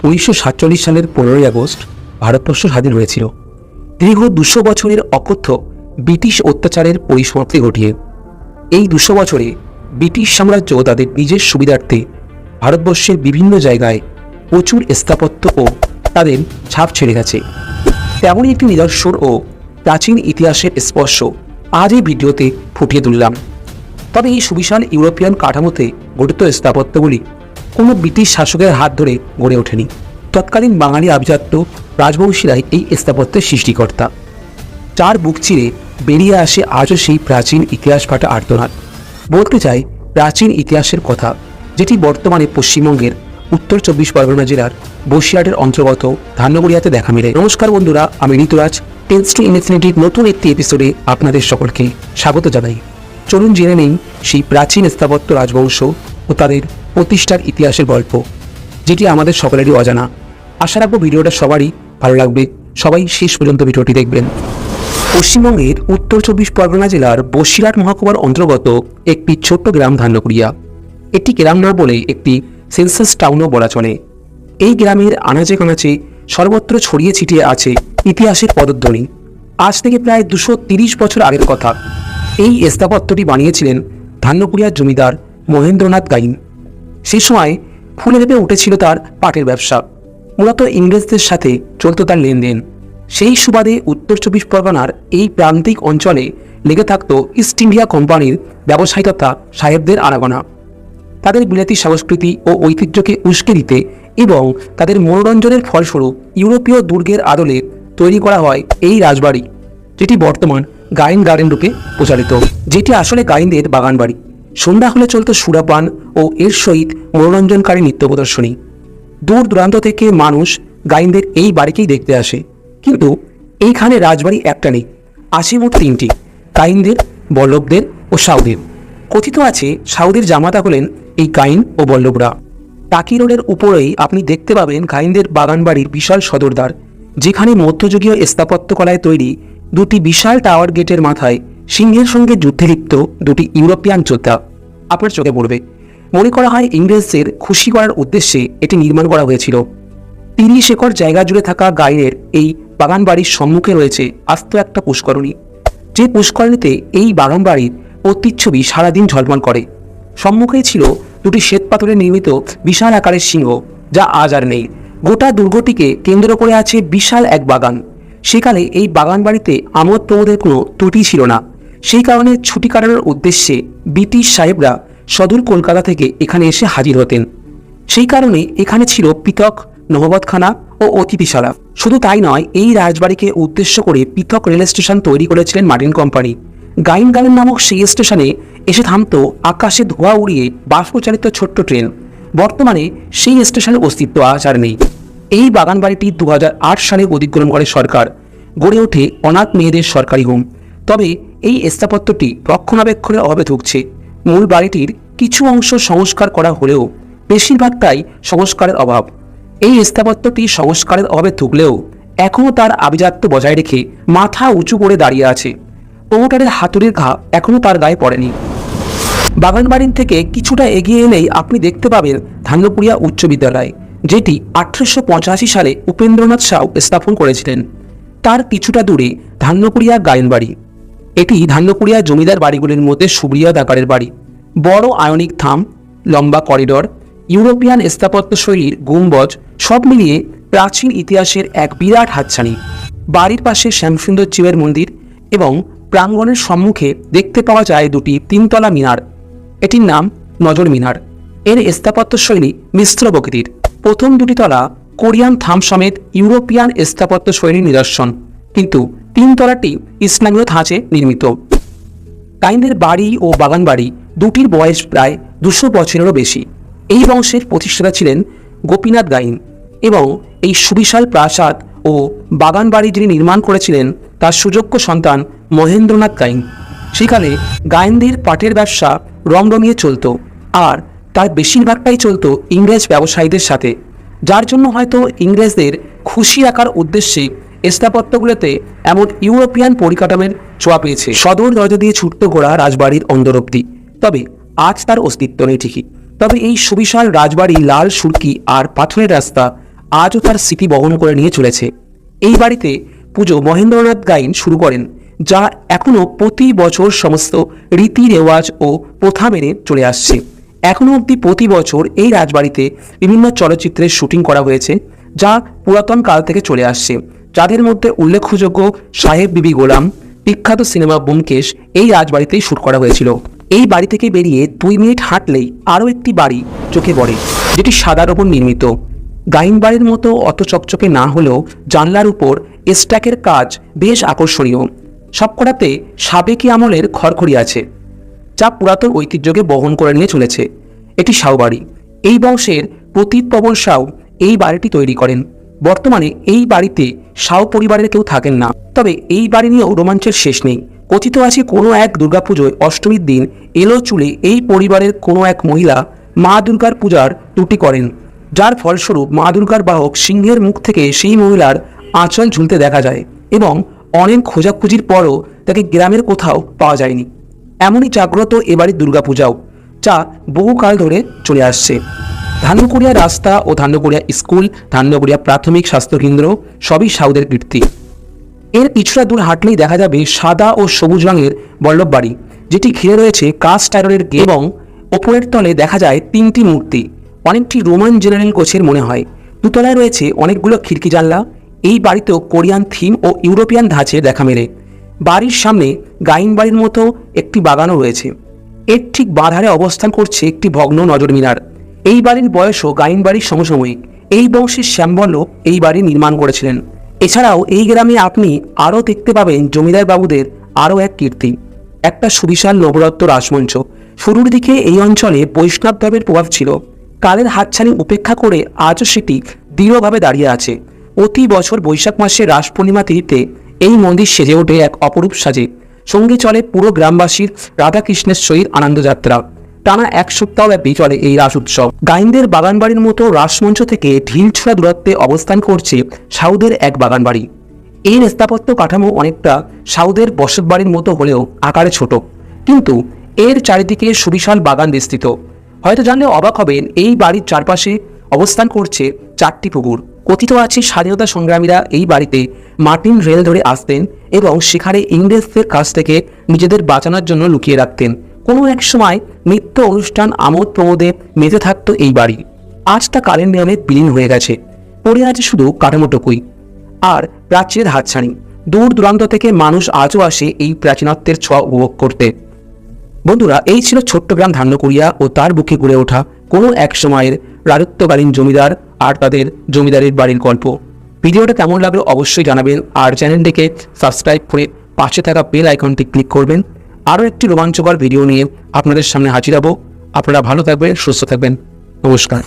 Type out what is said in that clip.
1947 সালের 15ই আগস্ট ভারতবর্ষ স্বাধীন হয়েছিল। দীর্ঘ 200 বছরের অকথ্য ব্রিটিশ অত্যাচারের পরিসমাপ্তি ঘটিয়ে এই 200 বছরে ব্রিটিশ সাম্রাজ্য তাদের নিজের সুবিধার্থে ভারতবর্ষের বিভিন্ন জায়গায় প্রচুর স্থাপত্য ও তাদের ছাপ ছেড়ে গেছে। তেমনই একটি নিদর্শন ও প্রাচীন ইতিহাসের স্পর্শ আজ এই ভিডিওতে ফুটিয়ে তুললাম। তবে এই সুবিশাল ইউরোপিয়ান কাঠামোতে গঠিত স্থাপত্যগুলি কোনো ব্রিটিশ শাসকের হাত ধরে গড়ে ওঠেনি। তৎকালীন বাঙালি আভিজাত্য রাজবংশীরাই এই স্থাপত্যের সৃষ্টিকর্তা, যার বুক চিরে বেরিয়ে আসে আজও সেই প্রাচীন ইতিহাস ফাটা আর্তনাদ। বলতে চাই প্রাচীন ইতিহাসের কথা, যেটি বর্তমানে পশ্চিমবঙ্গের উত্তর 24 পরগনা জেলার বসিরহাটের অন্তর্গত ধান্যগড়িয়াতে দেখা মেলে। নমস্কার বন্ধুরা, আমি ঋতুরাজ। টেলস টু ইনফিনিটির নতুন একটি এপিসোডে আপনাদের সকলকে স্বাগত জানাই। চলুন জেনে নেই সেই প্রাচীন স্থাপত্য রাজবংশ ও তাদের প্রতিষ্ঠার ইতিহাসের গল্প, যেটি আমাদের সকলেরই অজানা। আশা রাখবো ভিডিওটা সবারই ভালো লাগবে, সবাই শেষ পর্যন্ত ভিডিওটি দেখবেন। পশ্চিমবঙ্গের উত্তর 24 পরগনা জেলার বসিরহাট মহকুমার অন্তর্গত একটি ছোট্ট গ্রাম ধান্যগড়িয়া। একটি গ্রাম না বলে একটি সেন্সাস টাউনও বলা চলে। এই গ্রামের আনাচে কানাচে সর্বত্র ছড়িয়ে ছিটিয়ে আছে ইতিহাসের পদধ্বনি। আজ থেকে প্রায় 230 বছর আগের কথা। এই স্থাপত্যটি বানিয়েছিলেন ধান্যগড়িয়ার জমিদার মহেন্দ্রনাথ গাইন। সেই সময় ফুলে ফেঁপে উঠেছিল তার পাটের ব্যবসা। মূলত ইংরেজদের সাথে চলত তার লেনদেন। সেই সুবাদে উত্তর 24 পরগনার এই প্রান্তিক অঞ্চলে লেগে থাকত ইস্ট ইন্ডিয়া কোম্পানির ব্যবসায়ী তথা সাহেবদের আনাগোনা। তাদের বিলাতি সংস্কৃতি ও ঐতিহ্যকে উস্কে দিতে এবং তাদের মনোরঞ্জনের ফলস্বরূপ ইউরোপীয় দুর্গের আদলে তৈরি করা হয় এই রাজবাড়ি, যেটি বর্তমান গাইন গার্ডেন রূপে প্রচারিত, যেটি আসলে গাইনদের বাগান বাড়ি। সন্ধ্যা হলে চলত সুরাপান ও এর সহিত মনোরঞ্জনকারী নৃত্য প্রদর্শনী। দূর দূরান্ত থেকে মানুষ গাইনদের এই বাড়িকেই দেখতে আসে। কিন্তু এইখানে রাজবাড়ি একটা নেই, আছে মোট 3টি: গাইনদের, বল্লভদের ও সাউদের। কথিত আছে সাউদের জামাতা হলেন এই গাইন ও বল্লভরা। টাকি রোডের উপরেই আপনি দেখতে পাবেন গাইনদের বাগান বাড়ির বিশাল সদরদ্বার, যেখানে মধ্যযুগীয় স্থাপত্যকলায় তৈরি দুটি বিশাল টাওয়ার গেটের মাথায় সিংহের সঙ্গে যুদ্ধে লিপ্ত দুটি ইউরোপিয়ান যোদ্ধা আপনার চোখে পড়বে। মনে করা হয় ইংরেজদের খুশি করার উদ্দেশ্যে এটি নির্মাণ করা হয়েছিল। 30 একর জায়গা জুড়ে থাকা গাইনের এই বাগান বাড়ির সম্মুখে রয়েছে আস্ত একটা পুষ্করণী, যে পুষ্করণীতে এই বাগান বাড়ির প্রতিচ্ছবি সারাদিন ঝলমল করে। সম্মুখেই ছিল দুটি শ্বেত পাথরে নির্মিত বিশাল আকারের সিংহ, যা আজ আর নেই। গোটা দুর্গটিকে কেন্দ্র করে আছে বিশাল এক বাগান। সেকালে এই বাগান বাড়িতে আমোদ প্রমোদের কোনো ত্রুটি ছিল না। সেই কারণে ছুটি কাটানোর উদ্দেশ্যে ব্রিটিশ সাহেবরা সদূর কলকাতা থেকে এখানে এসে হাজির হতেন। সেই কারণে এখানে ছিল পৃথক নহবতখানা ও অতিথিশালা। শুধু তাই নয়, এই রাজবাড়িকে উদ্দেশ্য করে পৃথক রেল স্টেশন তৈরি করেছিলেন মার্টিন কোম্পানি। গাইন গার্ডেন নামক সেই স্টেশনে এসে থামত আকাশে ধোঁয়া উড়িয়ে বাষ্পচালিত ছোট্ট ট্রেন। বর্তমানে সেই স্টেশনের অস্তিত্ব আজ আর নেই। এই বাগান বাড়িটি 2008 সালে অধিগ্রহণ করে সরকার। গড়ে ওঠে অনাথ মেয়েদের সরকারি হোম। তবে এই স্থাপত্যটি রক্ষণাবেক্ষণের অভাবে ভুগছে। মূল বাড়িটির কিছু অংশ সংস্কার করা হলেও বেশিরভাগটাই সংস্কারের অভাব। এই স্থাপত্যটি সংস্কারের অভাবে থুকলেও এখনও তার আভিজাত্য বজায় রেখে মাথা উঁচু করে দাঁড়িয়ে আছে। প্রমোটারের হাতুড়ির ঘা এখনও তার গায়ে পড়েনি। বাগানবাড়ি থেকে কিছুটা এগিয়ে এলেই আপনি দেখতে পাবেন ধান্যগড়িয়া উচ্চ বিদ্যালয়, যেটি 1885 সালে উপেন্দ্রনাথ সাউ স্থাপন করেছিলেন। তার কিছুটা দূরে ধান্যগড়িয়া গায়নবাড়ি। এটি ধান্যগড়িয়া জমিদার বাড়িগুলির মধ্যে সুবৃহৎ আকারের বাড়ি। বড় আয়নিক থাম, লম্বা করিডর, ইউরোপিয়ান স্থাপত্য শৈলীর গুম্বজ, সব মিলিয়ে প্রাচীন ইতিহাসের এক বিরাট হাতছানি। বাড়ির পাশে শ্যামসুন্দর শিবের মন্দির এবং প্রাঙ্গণের সম্মুখে দেখতে পাওয়া যায় দুটি 3তলা মিনার। এটির নাম নজর মিনার। এর স্থাপত্য শৈলী মিশ্র প্রকৃতির। প্রথম দুটি তলা কোরিয়ান থাম সমেত ইউরোপিয়ান স্থাপত্য শৈলীর নিদর্শন, কিন্তু 3 তলাটি ইসলামীয় ধাঁচে নির্মিত। গাইনদের বাড়ি ও বাগান বাড়ি দুটির বয়স প্রায় 200 বছরেরও বেশি। এই বংশের প্রতিষ্ঠাতা ছিলেন গোপীনাথ গাইন এবং এই সুবিশাল প্রাসাদ ও বাগান বাড়ি যিনি নির্মাণ করেছিলেন তার সুযোগ্য সন্তান মহেন্দ্রনাথ গাইন। সেখানে গাইনদের পাটের ব্যবসা রমরমিয়ে চলত, আর তার বেশিরভাগটাই চলত ইংরেজ ব্যবসায়ীদের সাথে, যার জন্য হয়তো ইংরেজদের খুশি রাখার উদ্দেশ্যে স্থাপত্যগুলোতে এমন ইউরোপিয়ান পরিকাঠামোর ছোঁয়া পেয়েছে। সদর দরজা দিয়ে ছুটতে ঘোরা রাজবাড়ির অন্দর অবধি, তবে আজ তার অস্তিত্ব নেই ঠিকই। তবে এই সুবিশাল রাজবাড়ি লাল সুরকি আর পাথরের রাস্তা আজও তার স্মৃতি বহন করে নিয়ে চলেছে। এই বাড়িতে পুজো মহেন্দ্রনাথ গাইন শুরু করেন, যা এখনও প্রতি বছর সমস্ত রীতি রেওয়াজ ও প্রথা মেনে চলে আসছে। এখনও অবধি প্রতি বছর এই রাজবাড়িতে বিভিন্ন চলচ্চিত্রের শুটিং করা হয়েছে, যা পুরাতন কাল থেকে চলে আসছে, যাদের মধ্যে উল্লেখযোগ্য সাহেব বিবি গোলাম, বিখ্যাত সিনেমা ব্যোমকেশ এই রাজবাড়িতেই শুট করা হয়েছিল। এই বাড়ি থেকে বেরিয়ে 2 মিনিট হাঁটলেই আরও একটি বাড়ি চোখে পড়ে, যেটি সাদার ওপর নির্মিত। গাইন বাড়ির মতো অত চকচকে না হলেও জানলার উপর স্ট্যাকের কাজ বেশ আকর্ষণীয়। সবকটাতে সাবেকি আমলের খড়খড়ি আছে, যা পুরাতন ঐতিহ্যকে বহন করে নিয়ে চলেছে। এটি সাউ বাড়ি। এই বংশের প্রতীপ পবন সাউ এই বাড়িটি তৈরি করেন। বর্তমানে এই বাড়িতে সাউ পরিবারের কেউ থাকেন না, তবে এই বাড়ি নিয়েও রোমাঞ্চের শেষ নেই। কথিত আছে কোনো এক দুর্গাপুজোয় অষ্টমীর দিন এলো চুলে এই পরিবারের কোনো এক মহিলা মা দুর্গার পূজার ত্রুটি করেন, যার ফলস্বরূপ মা দুর্গার বাহক সিংহের মুখ থেকে সেই মহিলার আঁচল ঝুলতে দেখা যায় এবং অনেক খোঁজাখুঁজির পরও তাকে গ্রামের কোথাও পাওয়া যায়নি। এমনই জাগ্রত এবারের দুর্গাপূজাও, যা বহুকাল ধরে চলে আসছে। ধান্যকুড়িয়া রাস্তা ও ধান্যকুড়িয়া স্কুল, ধান্যকুড়িয়া প্রাথমিক স্বাস্থ্যকেন্দ্র সবই সাউদের কীর্তি। এর কিছুটা দূর হাঁটলেই দেখা যাবে সাদা ও সবুজ রঙের বল্লভ বাড়ি, যেটি ঘিরে রয়েছে কাস্ট আয়রনের গেট এবং ওপরের তলে দেখা যায় 3টি মূর্তি। অনেকটি রোমান জেনারেল কোচের মনে হয়। দুতলায় রয়েছে অনেকগুলো খিড়কি জানলা। এই বাড়িতেও কোরিয়ান থিম ও ইউরোপিয়ান ধাঁচে দেখা মেলে। বাড়ির সামনে গাইন বাড়ির মতো একটি বাগানও রয়েছে। এর ঠিক বাঁধারে অবস্থান করছে একটি ভগ্ন নজর মিনার। এই বাড়ির বয়সও গাইন বাড়ির সমসাময়িক। এই বংশের শ্যামবল্লভ এই বাড়ি নির্মাণ করেছিলেন। এছাড়াও এই গ্রামে আপনি আরও দেখতে পাবেন জমিদার বাবুদের আরও এক কীর্তি, একটা সুবিশাল নবরত্ন রাসমঞ্চ। শুরুর দিকে এই অঞ্চলে বৈষ্ণব ধর্মের প্রভাব ছিল। কালের হাতছানি উপেক্ষা করে আজও সেটি দৃঢ়ভাবে দাঁড়িয়ে আছে। প্রতি বছর বৈশাখ মাসে রাস পূর্ণিমা তিথিতে এই মন্দির সেজে ওঠে এক অপরূপ সাজে। সঙ্গে চলে পুরো গ্রামবাসীর রাধাকৃষ্ণের সহিত আনন্দযাত্রা। টানা 1 সপ্তাহব্যাপী চলে এই রাস উৎসব। গাইনদের বাগানবাড়ির মতো রাসমঞ্চ থেকে ঢিলছোড়া দূরত্বে অবস্থান করছে সাউদের এক বাগানবাড়ি। এর স্থাপত্য কাঠামো অনেকটা সাউদের বসতবাড়ির মতো হলেও আকারে ছোট, কিন্তু এর চারিদিকে সুবিশাল বাগান বিস্তৃত। হয়তো জানলে অবাক হবেন, এই বাড়ির চারপাশে অবস্থান করছে 4টি পুকুর। কথিত আছে স্বাধীনতা সংগ্রামীরা এই বাড়িতে মার্টিন রেল ধরে আসতেন এবং সেখানে ইংরেজদের কাছ থেকে নিজেদের বাঁচানোর জন্য লুকিয়ে রাখতেন। কোনো এক সময় নিত্য অনুষ্ঠান আমোদ প্রমোদে মেতে থাকত এই বাড়ি। আজ তা কালের নিয়মে বিলীন হয়ে গেছে। পড়ে আছে শুধু কাঠামোটুকুই আর প্রাচীরের হাতছানি। দূর দূরান্ত থেকে মানুষ আজও আসে এই প্রাচীনত্বের ছোঁয়া উপভোগ করতে। বন্ধুরা, এই ছিল ছোট্ট গ্রাম ধান্যকুড়িয়া ও তার বুকে গড়ে ওঠা কোনো এক সময়ের রাজত্বকালীন জমিদার আর তাদের জমিদারের বাড়ির গল্প। ভিডিওটা কেমন লাগলো অবশ্যই জানাবেন, আর চ্যানেলটিকে সাবস্ক্রাইব করে পাশে থাকা বেল আইকনটি ক্লিক করবেন। আরও একটি রোমাঞ্চকর ভিডিও নিয়ে আপনাদের সামনে হাজির হব। আপনারা ভালো থাকবেন, সুস্থ থাকবেন। নমস্কার।